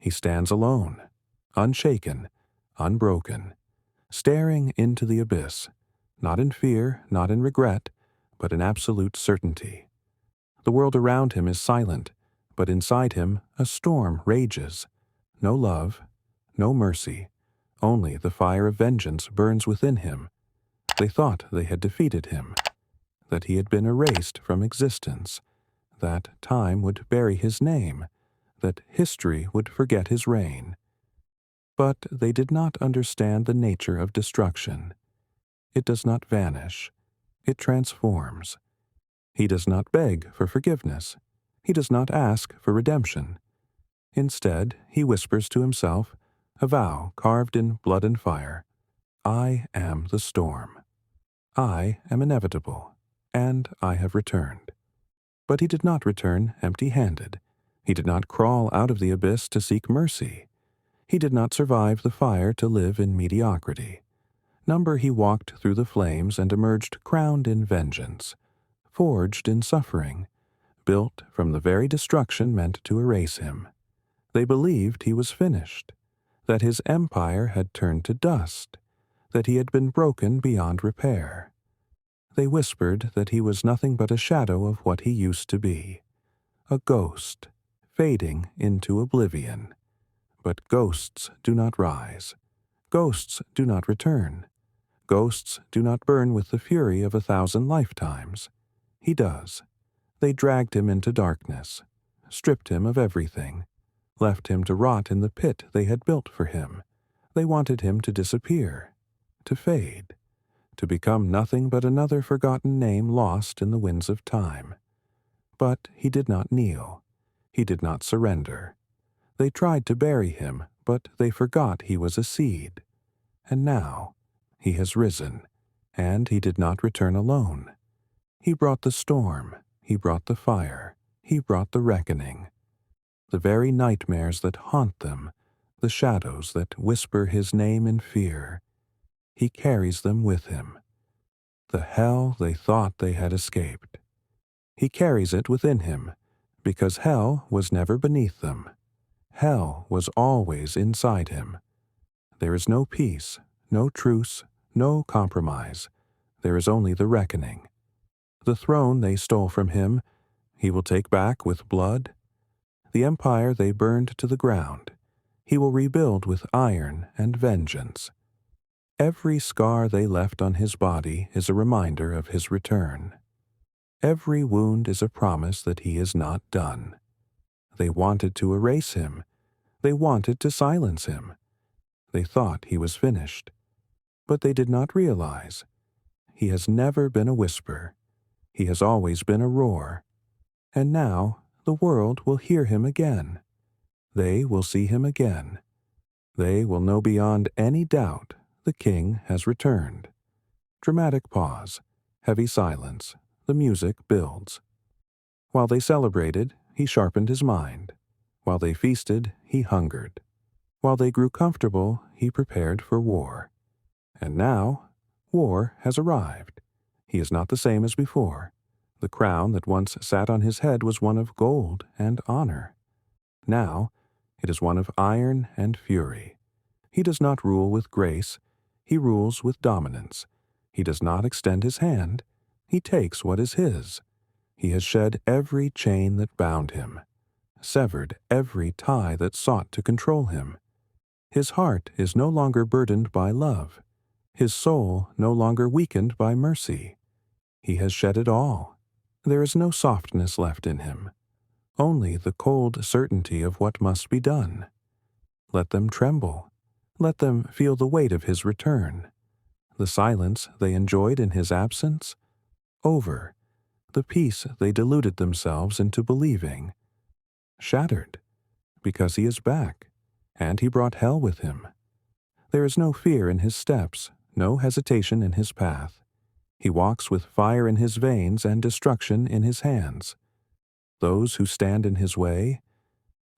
He stands alone, unshaken, unbroken, staring into the abyss, not in fear, not in regret, but in absolute certainty. The world around him is silent, but inside him a storm rages. No love, no mercy, only the fire of vengeance burns within him. They thought they had defeated him, that he had been erased from existence, that time would bury his name, that history would forget his reign. But they did not understand the nature of destruction. It does not vanish. It transforms. He does not beg for forgiveness. He does not ask for redemption. Instead, he whispers to himself, a vow carved in blood and fire, I am the storm. I am inevitable, and I have returned. But he did not return empty-handed. He did not crawl out of the abyss to seek mercy. He did not survive the fire to live in mediocrity. Number he walked through the flames and emerged crowned in vengeance, forged in suffering, built from the very destruction meant to erase him. They believed he was finished, that his empire had turned to dust, that he had been broken beyond repair. They whispered that he was nothing but a shadow of what he used to be, a ghost, fading into oblivion. But ghosts do not rise. Ghosts do not return. Ghosts do not burn with the fury of 1,000 lifetimes. He does. They dragged him into darkness, stripped him of everything, left him to rot in the pit they had built for him. They wanted him to disappear, to fade, to become nothing but another forgotten name lost in the winds of time. But he did not kneel. He did not surrender. They tried to bury him, but they forgot he was a seed. And now he has risen, and he did not return alone. He brought the storm, he brought the fire, he brought the reckoning. The very nightmares that haunt them, the shadows that whisper his name in fear. He carries them with him. The hell they thought they had escaped. He carries it within him, because hell was never beneath them. Hell was always inside him. There is no peace, no truce, no compromise. There is only the reckoning. The throne they stole from him, he will take back with blood. The empire they burned to the ground, he will rebuild with iron and vengeance. Every scar they left on his body is a reminder of his return. Every wound is a promise that he is not done. They wanted to erase him. They wanted to silence him. They thought he was finished. But they did not realize. He has never been a whisper. He has always been a roar. And now the world will hear him again. They will see him again. They will know beyond any doubt the king has returned. Dramatic pause, heavy silence, the music builds. While they celebrated, he sharpened his mind. While they feasted, he hungered. While they grew comfortable, he prepared for war. And now, war has arrived. He is not the same as before. The crown that once sat on his head was one of gold and honor. Now, it is one of iron and fury. He does not rule with grace. He rules with dominance. He does not extend his hand. He takes what is his. He has shed every chain that bound him, severed every tie that sought to control him. His heart is no longer burdened by love, his soul no longer weakened by mercy. He has shed it all. There is no softness left in him, only the cold certainty of what must be done. Let them tremble. Let them feel the weight of his return. The silence they enjoyed in his absence, over. The peace they deluded themselves into believing, shattered, because he is back, and he brought hell with him. There is no fear in his steps, no hesitation in his path. He walks with fire in his veins and destruction in his hands. Those who stand in his way,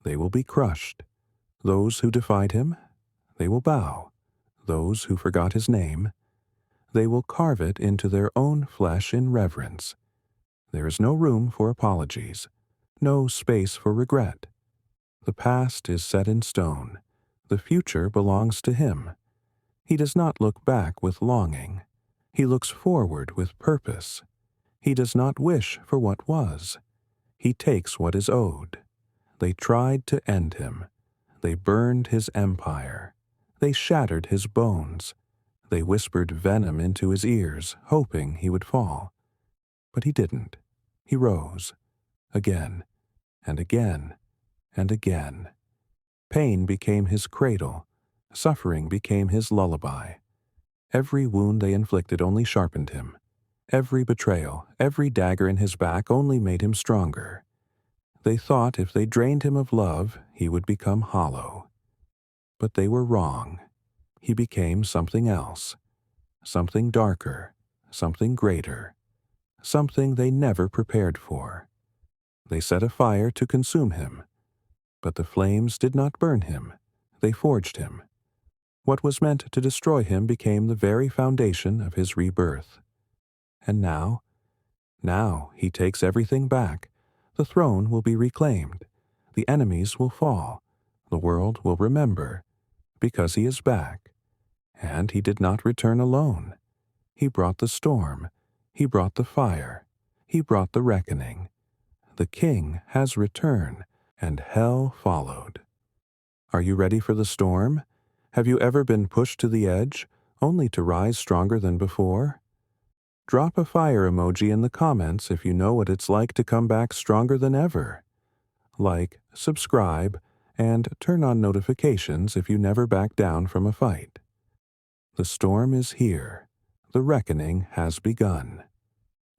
they will be crushed. Those who defied him, they will bow. Those who forgot his name, they will carve it into their own flesh in reverence. There is no room for apologies, no space for regret. The past is set in stone. The future belongs to him. He does not look back with longing. He looks forward with purpose. He does not wish for what was. He takes what is owed. They tried to end him. They burned his empire. They shattered his bones. They whispered venom into his ears, hoping he would fall. But he didn't. He rose. Again, and again, and again. Pain became his cradle. Suffering became his lullaby. Every wound they inflicted only sharpened him. Every betrayal, every dagger in his back only made him stronger. They thought if they drained him of love, he would become hollow. But they were wrong. He became something else. Something darker, something greater. Something they never prepared for. They set a fire to consume him. But the flames did not burn him. They forged him. What was meant to destroy him became the very foundation of his rebirth. And now he takes everything back. The throne will be reclaimed. The enemies will fall. The world will remember, because he is back. And he did not return alone. He brought the storm. He brought the fire. He brought the reckoning. The king has returned, and hell followed. Are you ready for the storm? Have you ever been pushed to the edge, only to rise stronger than before? Drop a fire emoji in the comments if you know what it's like to come back stronger than ever. Like, subscribe, and turn on notifications if you never back down from a fight. The storm is here. The reckoning has begun.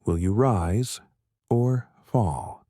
Will you rise or fall?